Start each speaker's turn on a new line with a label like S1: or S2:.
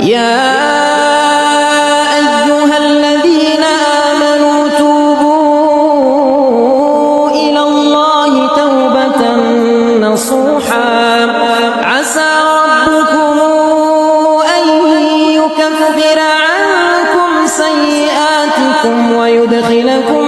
S1: يا أيها الذين آمنوا توبوا إلى الله توبة نصوحا عسى ربكم أن يكفر عنكم سيئاتكم ويدخلكم